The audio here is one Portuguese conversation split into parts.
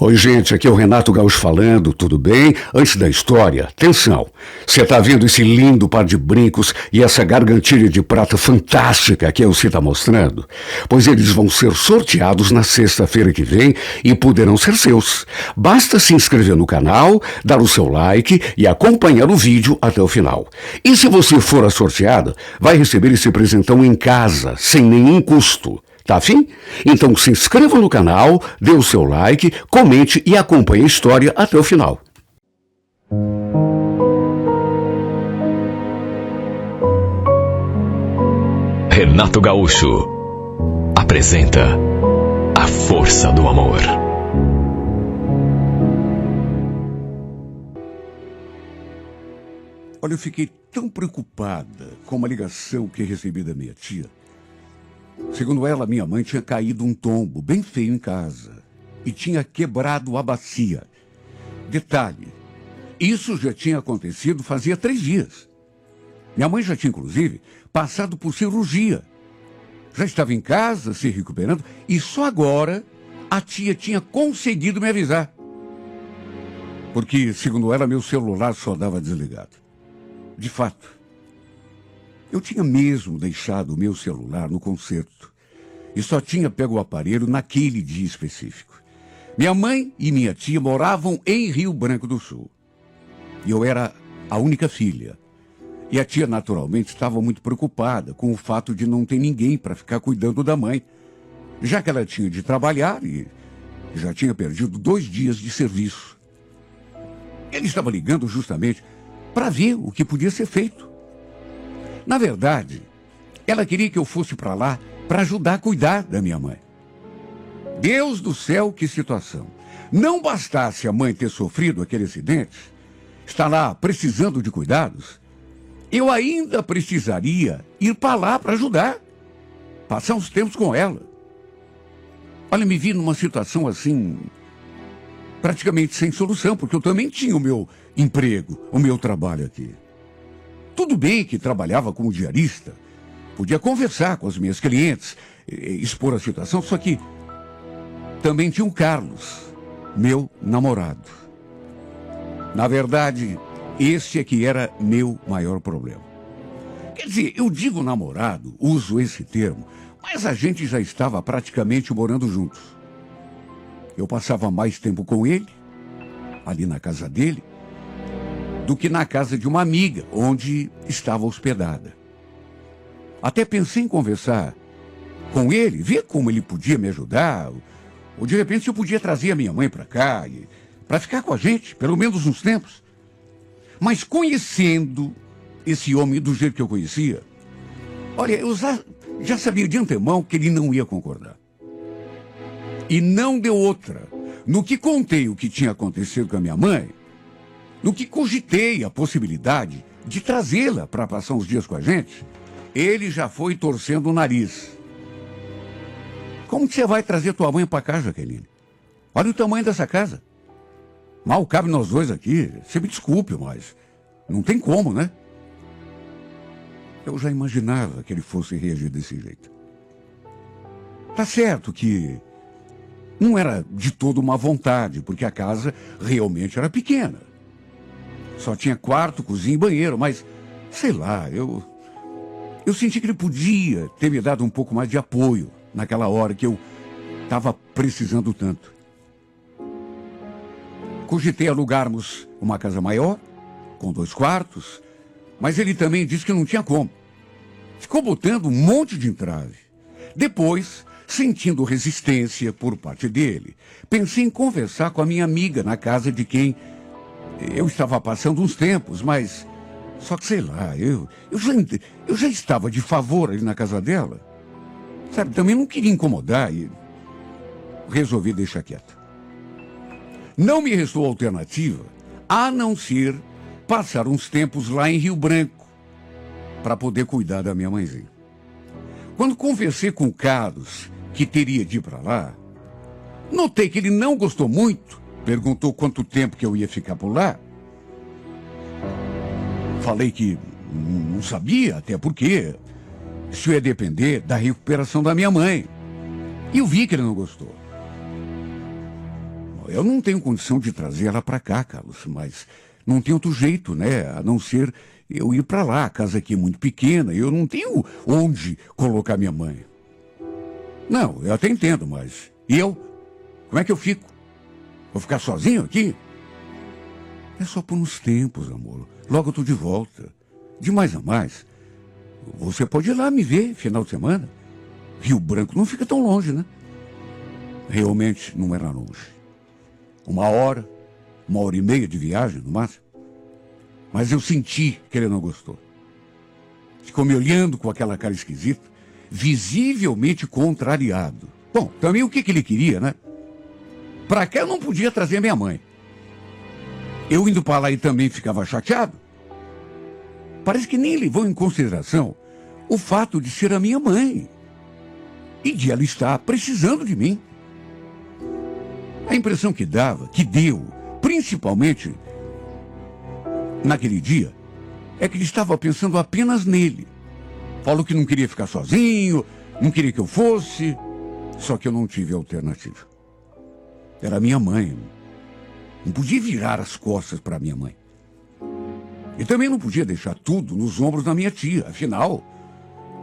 Oi, gente, aqui é o Renato Gaúcho falando, tudo bem? Antes da história, atenção, você tá vendo esse lindo par de brincos e essa gargantilha de prata fantástica que você tá mostrando? Pois eles vão ser sorteados na sexta-feira que vem e poderão ser seus. Basta se inscrever no canal, dar o seu like e acompanhar o vídeo até o final. E se você for a sorteada, vai receber esse presentão em casa, sem nenhum custo. Tá afim? Então se inscreva no canal, dê o seu like, comente e acompanhe a história até o final. Renato Gaúcho apresenta A Força do Amor. Olha, eu fiquei tão preocupada com uma ligação que recebi da minha tia. Segundo ela, minha mãe tinha caído um tombo bem feio em casa e tinha quebrado a bacia. Detalhe, isso já tinha acontecido fazia 3 dias. Minha mãe já tinha, inclusive, passado por cirurgia. Já estava em casa, se recuperando, e só agora a tia tinha conseguido me avisar. Porque, segundo ela, meu celular só dava desligado. De fato, eu tinha mesmo deixado o meu celular no concerto e só tinha pego o aparelho naquele dia específico. Minha mãe e minha tia moravam em Rio Branco do Sul. E eu era a única filha. E a tia, naturalmente, estava muito preocupada com o fato de não ter ninguém para ficar cuidando da mãe, já que ela tinha de trabalhar e já tinha perdido 2 dias de serviço. Ele estava ligando justamente para ver o que podia ser feito. Na verdade, ela queria que eu fosse para lá para ajudar a cuidar da minha mãe. Deus do céu, que situação. Não bastasse a mãe ter sofrido aquele acidente, está lá precisando de cuidados, eu ainda precisaria ir para lá para ajudar, passar uns tempos com ela. Olha, me vi numa situação assim, praticamente sem solução, porque eu também tinha o meu emprego, o meu trabalho aqui. Tudo bem que trabalhava como diarista, podia conversar com as minhas clientes, expor a situação, só que também tinha o Carlos, meu namorado. Na verdade, esse é que era meu maior problema. Quer dizer, eu digo namorado, uso esse termo, mas a gente já estava praticamente morando juntos. Eu passava mais tempo com ele, ali na casa dele, do que na casa de uma amiga, onde estava hospedada. Até pensei em conversar com ele, ver como ele podia me ajudar, ou de repente eu podia trazer a minha mãe para cá, para ficar com a gente, pelo menos uns tempos. Mas conhecendo esse homem do jeito que eu conhecia, olha, eu já sabia de antemão que ele não ia concordar. E não deu outra. No que contei o que tinha acontecido com a minha mãe, no que cogitei a possibilidade de trazê-la para passar uns dias com a gente, ele já foi torcendo o nariz. Como que você vai trazer tua mãe para cá, Jaqueline? Olha o tamanho dessa casa. Mal cabe nós dois aqui. Você me desculpe, mas não tem como, né? Eu já imaginava que ele fosse reagir desse jeito. Tá certo que não era de toda uma vontade, porque a casa realmente era pequena. Só tinha quarto, cozinha e banheiro, mas, sei lá, eu senti que ele podia ter me dado um pouco mais de apoio naquela hora que eu estava precisando tanto. Cogitei alugarmos uma casa maior, com 2 quartos, mas ele também disse que não tinha como. Ficou botando um monte de entrave. Depois, sentindo resistência por parte dele, pensei em conversar com a minha amiga na casa de quem eu estava passando uns tempos, mas só que sei lá, eu já estava de favor ali na casa dela. Sabe, também não queria incomodar e resolvi deixar quieto. Não me restou alternativa a não ser passar uns tempos lá em Rio Branco para poder cuidar da minha mãezinha. Quando conversei com o Carlos, que teria de ir para lá, notei que ele não gostou muito. Perguntou quanto tempo que eu ia ficar por lá. Falei que não sabia, até porque isso ia depender da recuperação da minha mãe. E eu vi que ele não gostou. eu não tenho condição de trazer ela para cá, Carlos, mas não tem outro jeito, né? A não ser eu ir para lá. A casa aqui é muito pequena, eu não tenho onde colocar minha mãe. Não, eu até entendo, mas e eu? Como é que eu fico? Vou ficar sozinho aqui? É só por uns tempos, amor. Logo eu tô de volta. De mais a mais, você pode ir lá me ver final de semana. Rio Branco não fica tão longe, né? Realmente não era longe. 1 hora e meia de viagem, no máximo. Mas eu senti que ele não gostou. Ficou me olhando com aquela cara esquisita, visivelmente contrariado. Bom, também o que ele queria, né? Pra cá eu não podia trazer minha mãe. Eu indo para lá e também ficava chateado. Parece que nem levou em consideração o fato de ser a minha mãe e de ela estar precisando de mim. A impressão que deu, principalmente naquele dia, é que ele estava pensando apenas nele. Falou que não queria ficar sozinho, não queria que eu fosse, só que eu não tive alternativa. Era minha mãe. Não podia virar as costas para minha mãe. E também não podia deixar tudo nos ombros da minha tia. Afinal,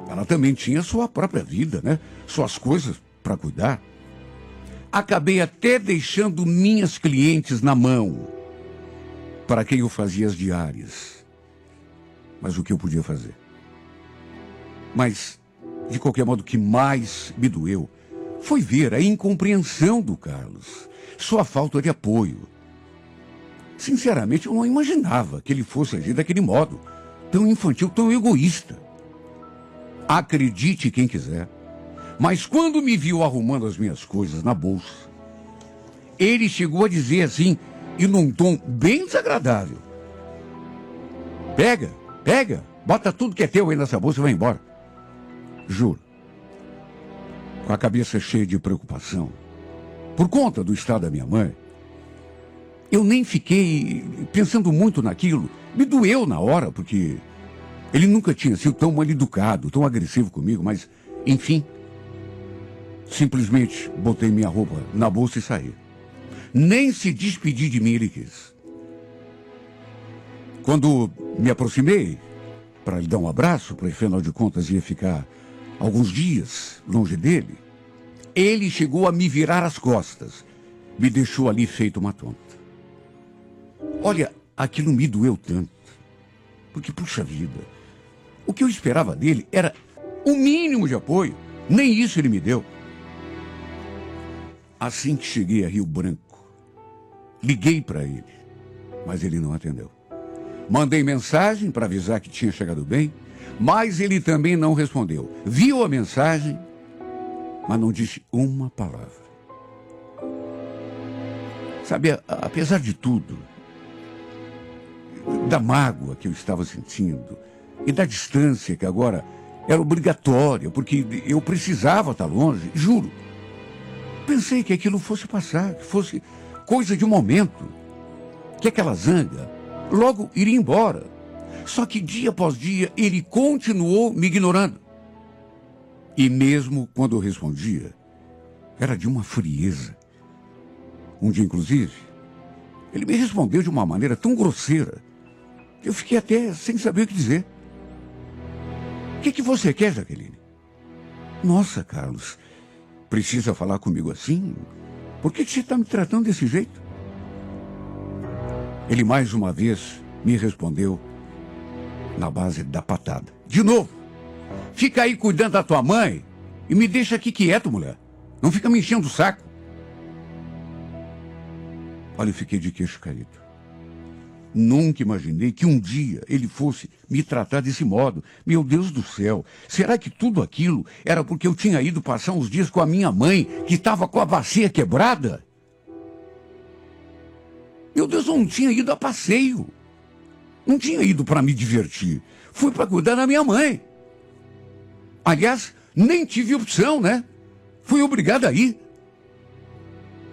ela também tinha sua própria vida, né? Suas coisas para cuidar. Acabei até deixando minhas clientes na mão, para quem eu fazia as diárias. Mas o que eu podia fazer? Mas, de qualquer modo, o que mais me doeu foi ver a incompreensão do Carlos, sua falta de apoio. Sinceramente, eu não imaginava que ele fosse agir daquele modo, tão infantil, tão egoísta. Acredite quem quiser, mas quando me viu arrumando as minhas coisas na bolsa, ele chegou a dizer assim, e num tom bem desagradável: Pega, bota tudo que é teu aí nessa bolsa e vai embora. Juro, com a cabeça cheia de preocupação, por conta do estado da minha mãe, eu nem fiquei pensando muito naquilo. Me doeu na hora, porque ele nunca tinha sido tão mal educado, tão agressivo comigo, mas, enfim, simplesmente botei minha roupa na bolsa e saí. Nem se despedir de mim ele quis. Quando me aproximei para lhe dar um abraço, porque afinal de contas ia ficar alguns dias longe dele, ele chegou a me virar as costas, me deixou ali feito uma tonta. Olha, aquilo me doeu tanto, porque, puxa vida, o que eu esperava dele era o mínimo de apoio, nem isso ele me deu. Assim que cheguei a Rio Branco, liguei para ele, mas ele não atendeu. Mandei mensagem para avisar que tinha chegado bem, mas ele também não respondeu. Viu a mensagem, mas não disse uma palavra. Sabe, apesar de tudo, da mágoa que eu estava sentindo e da distância que agora era obrigatória, porque eu precisava estar longe, juro, pensei que aquilo fosse passar, que fosse coisa de um momento, que aquela zanga logo iria embora. Só que dia após dia ele continuou me ignorando. E mesmo quando eu respondia, era de uma frieza. Um dia, inclusive, ele me respondeu de uma maneira tão grosseira que eu fiquei até sem saber o que dizer. O que você quer, Jaqueline? Nossa, Carlos, precisa falar comigo assim? Por que você está me tratando desse jeito? Ele mais uma vez me respondeu na base da patada. De novo, fica aí cuidando da tua mãe e me deixa aqui quieto, mulher. Não fica me enchendo o saco. Olha, eu fiquei de queixo caído. Nunca imaginei que um dia ele fosse me tratar desse modo. Meu Deus do céu, será que tudo aquilo era porque eu tinha ido passar uns dias com a minha mãe, que estava com a bacia quebrada? Meu Deus, eu não tinha ido a passeio. Não tinha ido para me divertir. Fui para cuidar da minha mãe. Aliás, nem tive opção, né? Fui obrigado a ir.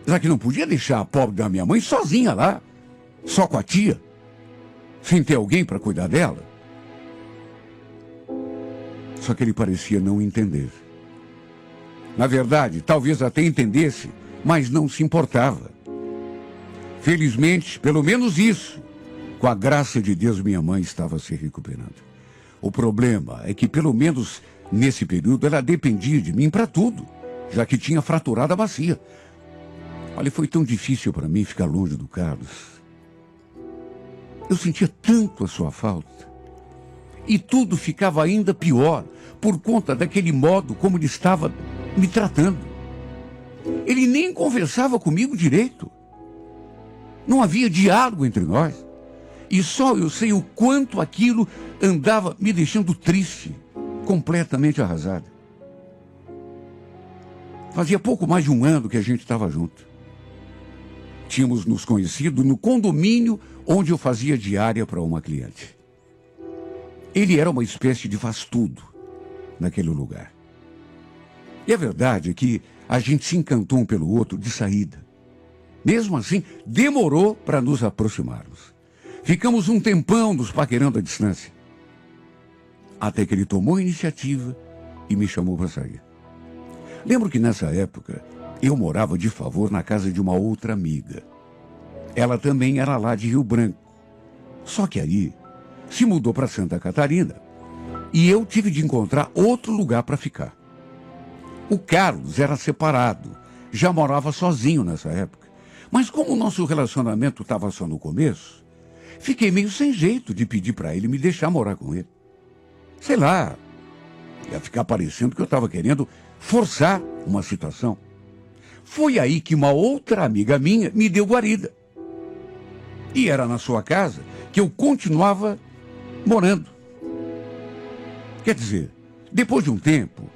Já que não podia deixar a pobre da minha mãe sozinha lá, só com a tia, sem ter alguém para cuidar dela. Só que ele parecia não entender. Na verdade, talvez até entendesse, mas não se importava. Felizmente, pelo menos isso, com a graça de Deus, minha mãe estava se recuperando. O problema é que, pelo menos nesse período, ela dependia de mim para tudo, já que tinha fraturado a bacia. Olha, foi tão difícil para mim ficar longe do Carlos. Eu sentia tanto a sua falta. E tudo ficava ainda pior por conta daquele modo como ele estava me tratando. Ele nem conversava comigo direito. Não havia diálogo entre nós. E só eu sei o quanto aquilo andava me deixando triste, completamente arrasado. Fazia pouco mais de um ano que a gente estava junto. Tínhamos nos conhecido no condomínio onde eu fazia diária para uma cliente. Ele era uma espécie de faz-tudo naquele lugar. E a verdade é que a gente se encantou um pelo outro de saída. Mesmo assim, demorou para nos aproximarmos. Ficamos um tempão nos paquerando à distância. Até que ele tomou a iniciativa e me chamou para sair. Lembro que nessa época eu morava de favor na casa de uma outra amiga. Ela também era lá de Rio Branco. Só que aí se mudou para Santa Catarina e eu tive de encontrar outro lugar para ficar. O Carlos era separado, já morava sozinho nessa época. Mas como o nosso relacionamento estava só no começo, fiquei meio sem jeito de pedir para ele me deixar morar com ele. Sei lá, ia ficar parecendo que eu estava querendo forçar uma situação. Foi aí que uma outra amiga minha me deu guarida. E era na sua casa que eu continuava morando. Quer dizer, depois de um tempo,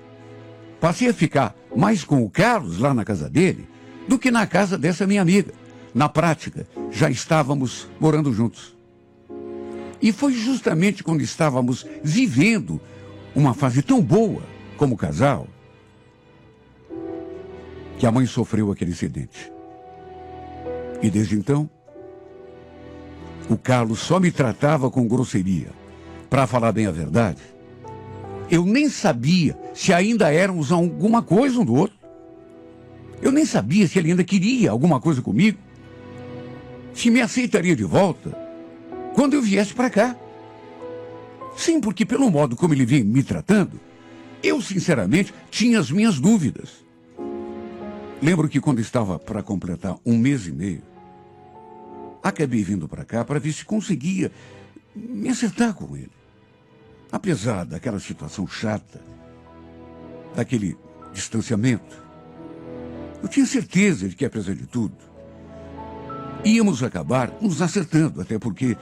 passei a ficar mais com o Carlos lá na casa dele do que na casa dessa minha amiga. Na prática, já estávamos morando juntos. E foi justamente quando estávamos vivendo uma fase tão boa como casal que a mãe sofreu aquele acidente. E desde então, o Carlos só me tratava com grosseria. Para falar bem a verdade, eu nem sabia se ainda éramos alguma coisa um do outro. Eu nem sabia se ele ainda queria alguma coisa comigo. Se me aceitaria de volta quando eu viesse para cá. Sim, porque pelo modo como ele vinha me tratando, eu sinceramente tinha as minhas dúvidas. Lembro que quando estava para completar 1 mês e meio, acabei vindo para cá para ver se conseguia me acertar com ele. Apesar daquela situação chata, daquele distanciamento, eu tinha certeza de que, apesar de tudo, íamos acabar nos acertando, até porque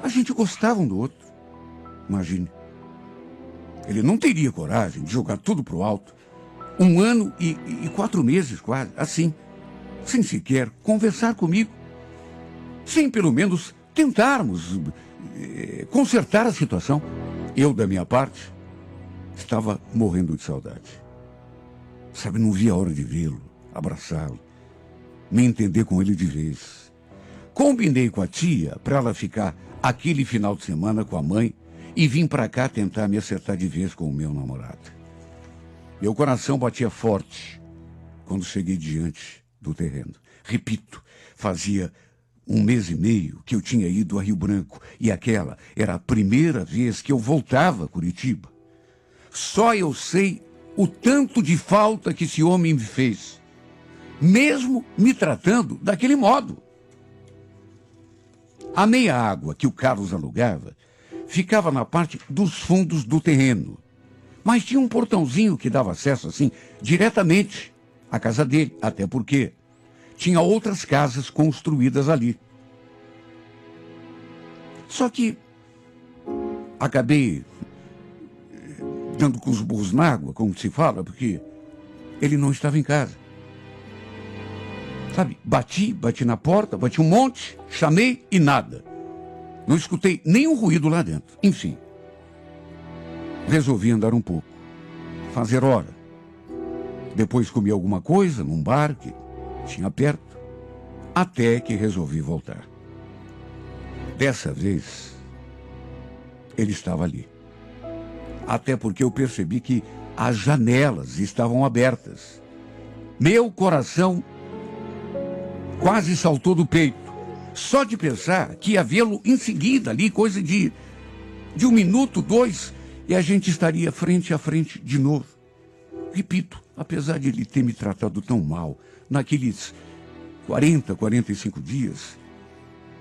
a gente gostava um do outro. Imagine, ele não teria coragem de jogar tudo pro alto, 1 ano e 4 meses quase, assim, sem sequer conversar comigo, sem pelo menos tentarmos consertar a situação. Eu, da minha parte, estava morrendo de saudade. Sabe, não via a hora de vê-lo, abraçá-lo, me entender com ele de vez. Combinei com a tia para ela ficar aquele final de semana com a mãe e vim para cá tentar me acertar de vez com o meu namorado. Meu coração batia forte quando cheguei diante do terreno. Repito, fazia 1 mês e meio que eu tinha ido a Rio Branco e aquela era a primeira vez que eu voltava a Curitiba. Só eu sei o tanto de falta que esse homem me fez, mesmo me tratando daquele modo. A meia água que o Carlos alugava ficava na parte dos fundos do terreno, mas tinha um portãozinho que dava acesso assim diretamente à casa dele, até porque tinha outras casas construídas ali. Só que acabei dando com os burros na água, como se fala, porque ele não estava em casa. Sabe, bati na porta, bati um monte, chamei e nada. Não escutei nenhum ruído lá dentro. Enfim, resolvi andar um pouco, fazer hora. Depois comi alguma coisa num bar que tinha perto, até que resolvi voltar. Dessa vez, ele estava ali. Até porque eu percebi que as janelas estavam abertas. Meu coração quase saltou do peito Só de pensar que ia vê-lo em seguida ali, coisa de 1 minuto, 2, e a gente estaria frente a frente de novo. Repito, apesar de ele ter me tratado tão mal naqueles 40, 45 dias,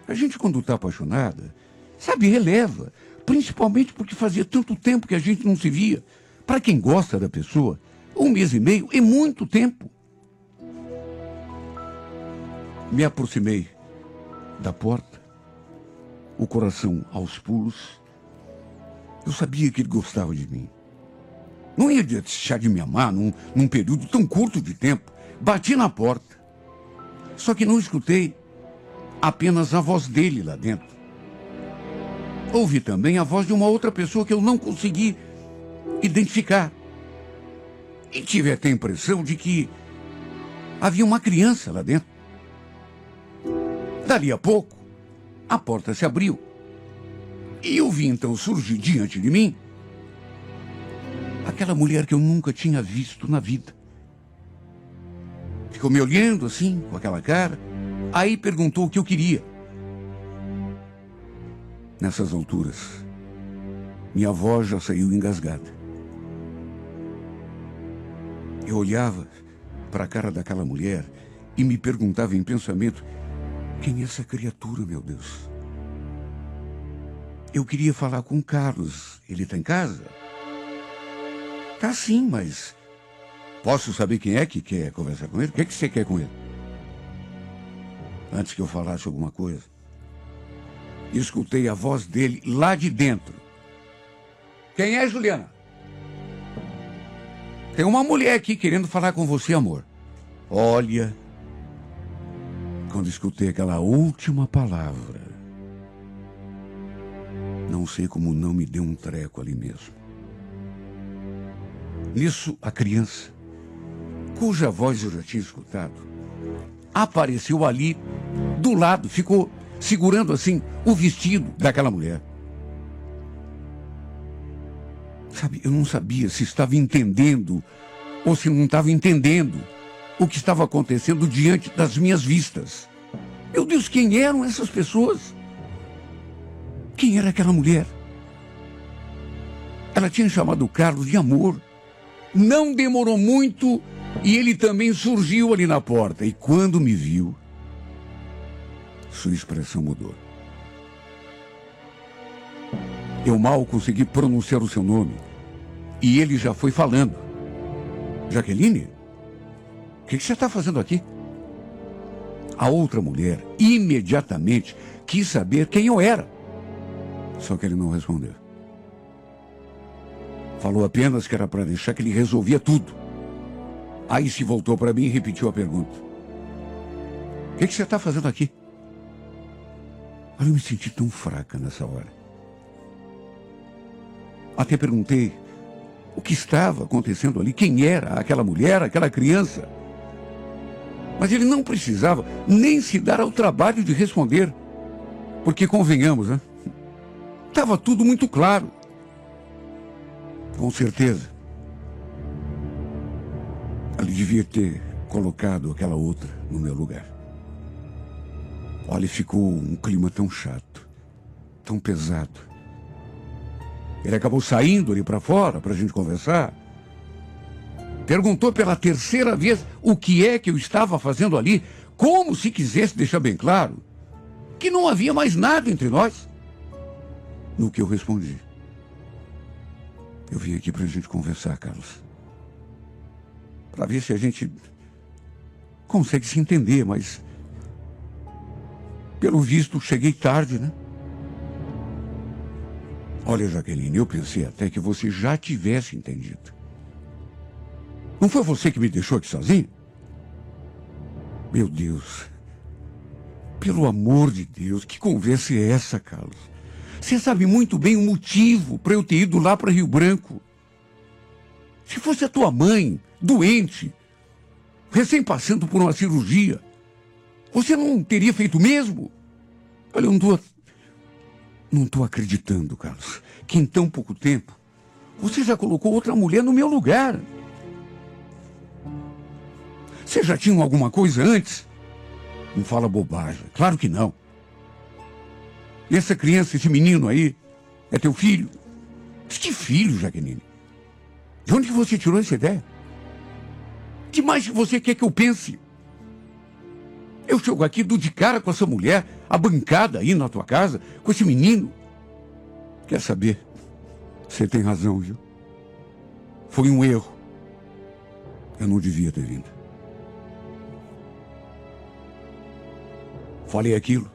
a gente, quando está apaixonada, sabe, releva. Principalmente porque fazia tanto tempo que a gente não se via. Para quem gosta da pessoa, 1 mês e meio é muito tempo. Me aproximei da porta, o coração aos pulos. Eu sabia que ele gostava de mim. Não ia deixar de me amar num período tão curto de tempo. Bati na porta. Só que não escutei apenas a voz dele lá dentro. Ouvi também a voz de uma outra pessoa que eu não consegui identificar. E tive até a impressão de que havia uma criança lá dentro. Dali a pouco, a porta se abriu. E eu vi então surgir diante de mim aquela mulher que eu nunca tinha visto na vida. Ficou me olhando assim, com aquela cara. Aí perguntou o que eu queria. Nessas alturas, minha voz já saiu engasgada. Eu olhava para a cara daquela mulher e me perguntava em pensamento: quem é essa criatura, meu Deus? Eu queria falar com o Carlos. Ele está em casa? Tá sim, mas posso saber quem é que quer conversar com ele? O que você quer com ele? Antes que eu falasse alguma coisa, escutei a voz dele lá de dentro. Quem é, Juliana? Tem uma mulher aqui querendo falar com você, amor. Olha, quando escutei aquela última palavra, não sei como não me deu um treco ali mesmo. Nisso, a criança, cuja voz eu já tinha escutado, apareceu ali do lado, ficou segurando assim o vestido daquela mulher. Sabe, eu não sabia se estava entendendo ou se não estava entendendo o que estava acontecendo diante das minhas vistas. Meu Deus, quem eram essas pessoas? Quem era aquela mulher? Ela tinha chamado o Carlos de amor. Não demorou muito e ele também surgiu ali na porta. E quando me viu, sua expressão mudou. Eu mal consegui pronunciar o seu nome. E ele já foi falando. Jaqueline, o que você está fazendo aqui? A outra mulher imediatamente quis saber quem eu era. Só que ele não respondeu. Falou apenas que era para deixar que ele resolvia tudo. Aí se voltou para mim e repetiu a pergunta. O que você está fazendo aqui? Eu me senti tão fraca nessa hora. Até perguntei o que estava acontecendo ali, quem era aquela mulher, aquela criança. Mas ele não precisava nem se dar ao trabalho de responder. Porque, convenhamos, né? Estava tudo muito claro. Com certeza. Ele devia ter colocado aquela outra no meu lugar. Olha, ficou um clima tão chato, tão pesado. Ele acabou saindo ali para fora para a gente conversar. Perguntou pela 3ª vez o que é que eu estava fazendo ali, como se quisesse deixar bem claro que não havia mais nada entre nós. No que eu respondi: eu vim aqui para a gente conversar, Carlos, para ver se a gente consegue se entender, mas pelo visto cheguei tarde, né? Olha, Jaqueline, eu pensei até que você já tivesse entendido. Não foi você que me deixou aqui sozinho? Meu Deus, pelo amor de Deus, que conversa é essa, Carlos? Você sabe muito bem o motivo para eu ter ido lá para Rio Branco. Se fosse a tua mãe, doente, recém passando por uma cirurgia, você não teria feito mesmo? Olha, eu não estou acreditando, Carlos, que em tão pouco tempo você já colocou outra mulher no meu lugar. Você já tinha alguma coisa antes? Não fala bobagem, claro que não. E essa criança, esse menino aí, é teu filho? Que filho, Jaqueline? De onde você tirou essa ideia? O que mais você quer que eu pense? Eu chego aqui, dou de cara com essa mulher, a bancada aí na tua casa, com esse menino. Quer saber? Você tem razão, viu? Foi um erro. Eu não devia ter vindo. Falei aquilo.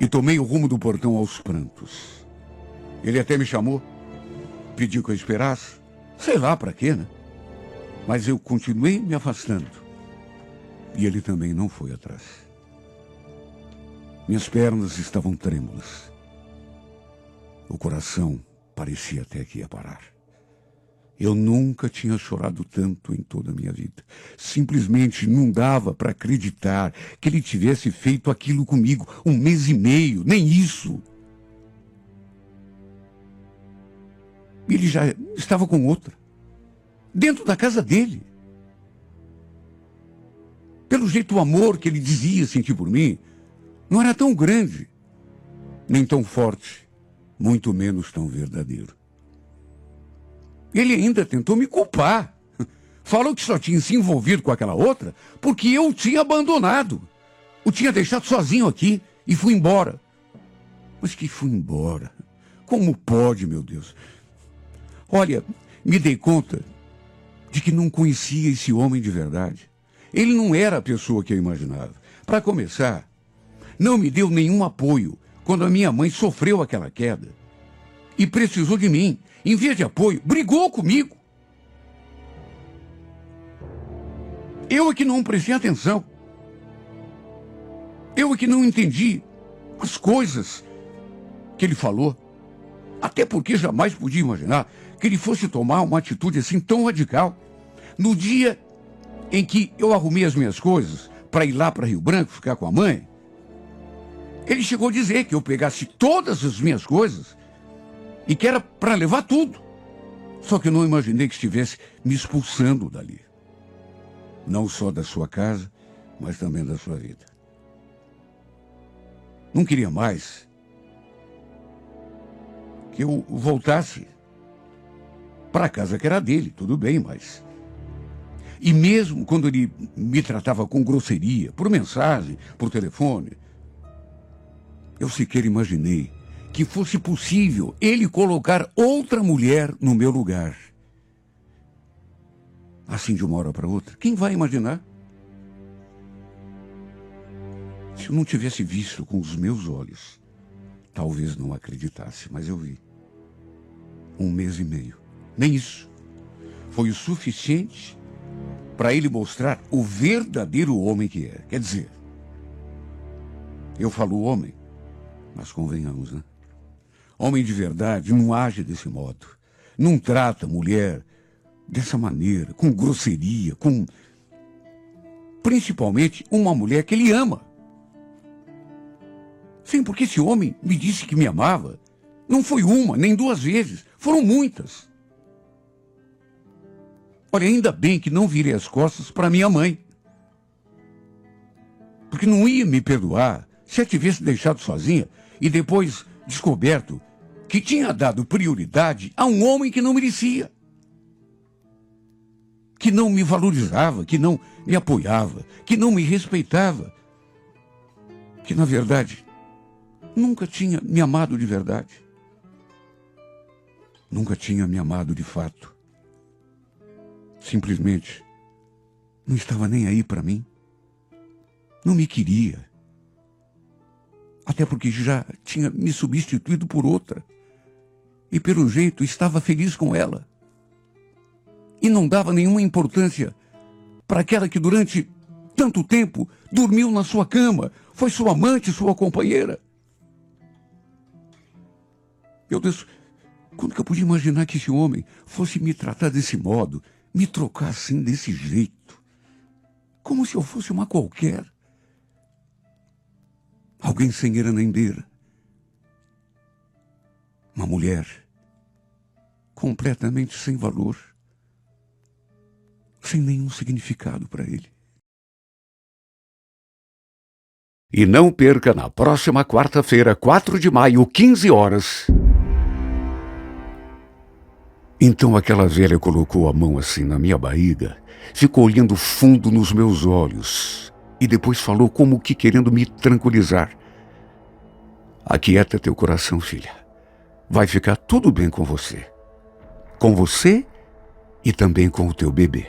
E tomei o rumo do portão aos prantos. Ele até me chamou, pediu que eu esperasse. Sei lá para quê, né? Mas eu continuei me afastando. E ele também não foi atrás. Minhas pernas estavam trêmulas. O coração parecia até que ia parar. Eu nunca tinha chorado tanto em toda a minha vida. Simplesmente não dava para acreditar que ele tivesse feito aquilo comigo 1 mês e meio, nem isso. Ele já estava com outra, dentro da casa dele. Pelo jeito, o amor que ele dizia sentir por mim não era tão grande, nem tão forte, muito menos tão verdadeiro. Ele ainda tentou me culpar. Falou que só tinha se envolvido com aquela outra porque eu o tinha abandonado. O tinha deixado sozinho aqui e fui embora. Mas que fui embora? Como pode, meu Deus? Olha, me dei conta de que não conhecia esse homem de verdade. Ele não era a pessoa que eu imaginava. Para começar, não me deu nenhum apoio quando a minha mãe sofreu aquela queda e precisou de mim. Em vez de apoio, brigou comigo. Eu é que não prestei atenção. Eu é que não entendi as coisas que ele falou. Até porque jamais podia imaginar que ele fosse tomar uma atitude assim tão radical. No dia em que eu arrumei as minhas coisas para ir lá para Rio Branco ficar com a mãe, ele chegou a dizer que eu pegasse todas as minhas coisas e que era para levar tudo. Só que eu não imaginei que estivesse me expulsando dali. Não só da sua casa, mas também da sua vida. Não queria mais que eu voltasse para a casa que era dele, tudo bem, mas... E mesmo quando ele me tratava com grosseria, por mensagem, por telefone, eu sequer imaginei que fosse possível ele colocar outra mulher no meu lugar. Assim de uma hora para outra. Quem vai imaginar? Se eu não tivesse visto com os meus olhos, talvez não acreditasse, mas eu vi. 1 mês e meio. Nem isso. Foi o suficiente para ele mostrar o verdadeiro homem que é. Quer dizer, eu falo homem, mas convenhamos, né? Homem de verdade não age desse modo. Não trata a mulher dessa maneira, com grosseria, com... Principalmente uma mulher que ele ama. Sim, porque esse homem me disse que me amava. Não foi uma, nem 2 vezes. Foram muitas. Olha, ainda bem que não virei as costas para minha mãe. Porque não ia me perdoar se eu tivesse deixado sozinha e depois descoberto que tinha dado prioridade a um homem que não merecia. Que não me valorizava, que não me apoiava, que não me respeitava. Que, na verdade, nunca tinha me amado de verdade. Nunca tinha me amado de fato. Simplesmente não estava nem aí para mim. Não me queria. Até porque já tinha me substituído por outra. E pelo jeito estava feliz com ela. E não dava nenhuma importância para aquela que durante tanto tempo dormiu na sua cama, foi sua amante, sua companheira. Meu Deus, quando que eu podia imaginar que esse homem fosse me tratar desse modo, me trocar assim, desse jeito? Como se eu fosse uma qualquer. Alguém sem eira nem beira. Uma mulher completamente sem valor, sem nenhum significado para ele. E não perca na próxima quarta-feira, 4 de maio, 15 horas. Então aquela velha colocou a mão assim na minha barriga, ficou olhando fundo nos meus olhos e depois falou como que querendo me tranquilizar. Aquieta teu coração, filha. Vai ficar tudo bem com você. Com você e também com o teu bebê.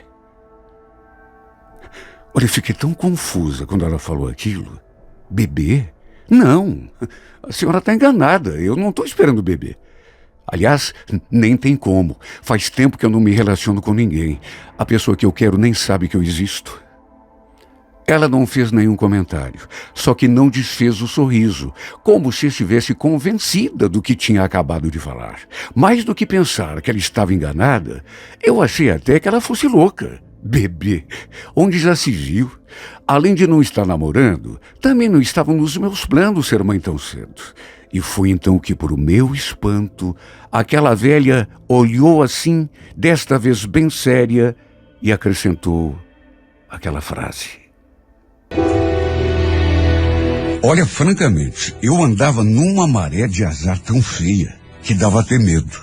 Olha, eu fiquei tão confusa quando ela falou aquilo. Bebê? Não, a senhora está enganada. Eu não estou esperando bebê. Aliás, nem tem como. Faz tempo que eu não me relaciono com ninguém. A pessoa que eu quero nem sabe que eu existo. Ela não fez nenhum comentário, só que não desfez o sorriso, como se estivesse convencida do que tinha acabado de falar. Mais do que pensar que ela estava enganada, eu achei até que ela fosse louca. Bebê, onde já se viu? Além de não estar namorando, também não estava nos meus planos ser mãe tão cedo. E foi então que, por meu espanto, aquela velha olhou assim, desta vez bem séria, e acrescentou aquela frase. Olha, francamente, eu andava numa maré de azar tão feia que dava até medo.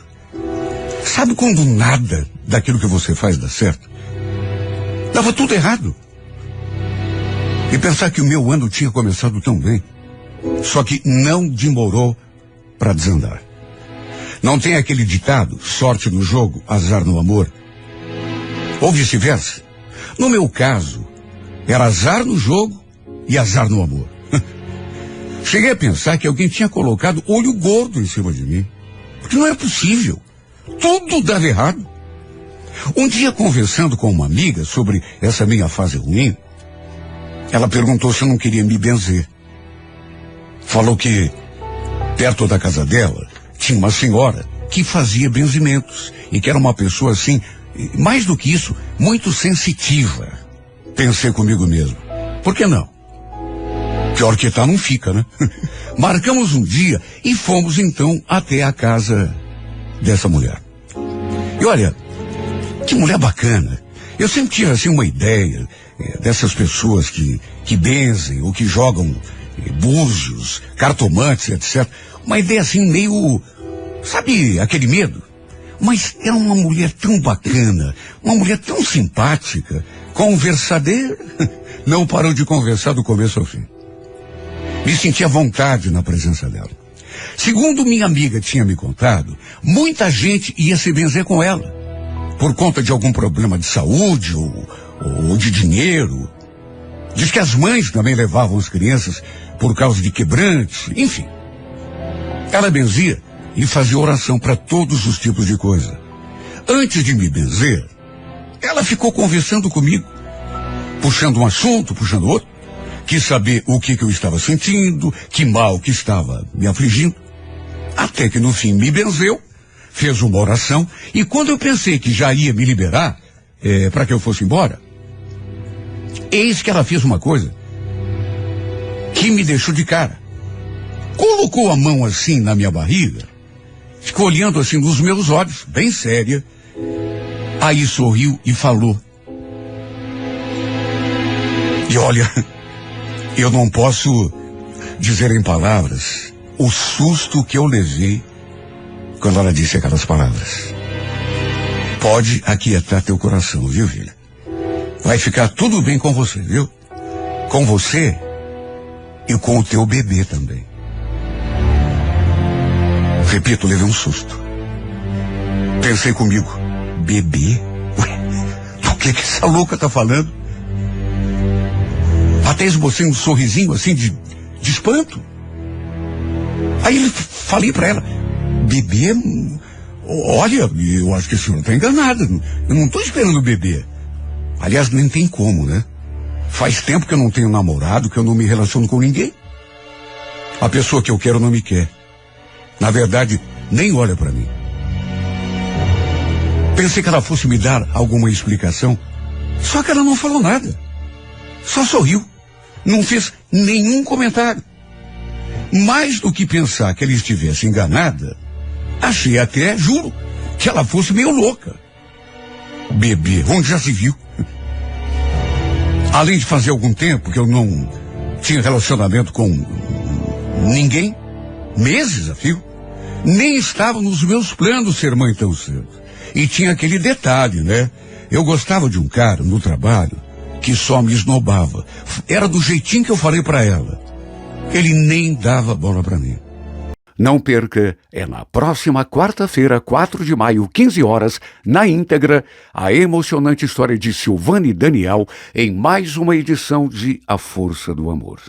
Sabe quando nada daquilo que você faz dá certo? Dava tudo errado. E pensar que o meu ano tinha começado tão bem. Só que não demorou para desandar. Não tem aquele ditado, sorte no jogo, azar no amor? Ou vice-versa? No meu caso, era azar no jogo e azar no amor. Cheguei a pensar que alguém tinha colocado olho gordo em cima de mim. Porque não é possível. Tudo dava errado. Um dia, conversando com uma amiga sobre essa minha fase ruim, ela perguntou se eu não queria me benzer. Falou que, perto da casa dela, tinha uma senhora que fazia benzimentos e que era uma pessoa assim, mais do que isso, muito sensitiva. Pensei comigo mesmo, por que não? Pior que tá, não fica, né? Marcamos um dia e fomos então até a casa dessa mulher. E olha, que mulher bacana. Eu sempre tive assim uma ideia dessas pessoas que benzem ou que jogam búzios, cartomantes, etc. Uma ideia assim meio, sabe, aquele medo? Mas era uma mulher tão bacana, uma mulher tão simpática, conversadeira. Não parou de conversar do começo ao fim. Me senti à vontade na presença dela. Segundo minha amiga tinha me contado, muita gente ia se benzer com ela, por conta de algum problema de saúde ou de dinheiro. Diz que as mães também levavam as crianças por causa de quebrantes, enfim. Ela benzia e fazia oração para todos os tipos de coisa. Antes de me benzer, ela ficou conversando comigo, puxando um assunto, puxando outro. Quis saber o que eu estava sentindo, que mal que estava me afligindo. Até que no fim me benzeu, fez uma oração, e quando eu pensei que já ia me liberar, para que eu fosse embora, eis que ela fez uma coisa que me deixou de cara. Colocou a mão assim na minha barriga, ficou olhando assim nos meus olhos, bem séria, aí sorriu e falou. E olha, eu não posso dizer em palavras o susto que eu levei quando ela disse aquelas palavras. Pode aquietar teu coração, viu, filha? Vai ficar tudo bem com você, viu? Com você e com o teu bebê também. Repito, levei um susto. Pensei comigo, bebê? Ué, do que essa louca tá falando? Até esbocei um sorrisinho assim de espanto. Aí falei pra ela, bebê, olha, eu acho que a senhora tá enganada. Eu não tô esperando bebê. Aliás, nem tem como, né? Faz tempo que eu não tenho namorado, que eu não me relaciono com ninguém. A pessoa que eu quero não me quer. Na verdade, nem olha pra mim. Pensei que ela fosse me dar alguma explicação. Só que ela não falou nada. Só sorriu. Não fez nenhum comentário. Mais do que pensar que ela estivesse enganada, achei até, juro, que ela fosse meio louca. Bebê, onde já se viu? Além de fazer algum tempo que eu tinha relacionamento com ninguém, meses a fio. Nem estava nos meus planos ser mãe tão cedo. E tinha aquele detalhe, né? Eu gostava de um cara no trabalho que só me esnobava. Era do jeitinho que eu falei pra ela. Ele nem dava bola pra mim. Não perca, é na próxima quarta-feira, 4 de maio, 15 horas, na íntegra, a emocionante história de Silvana e Daniel em mais uma edição de A Força do Amor.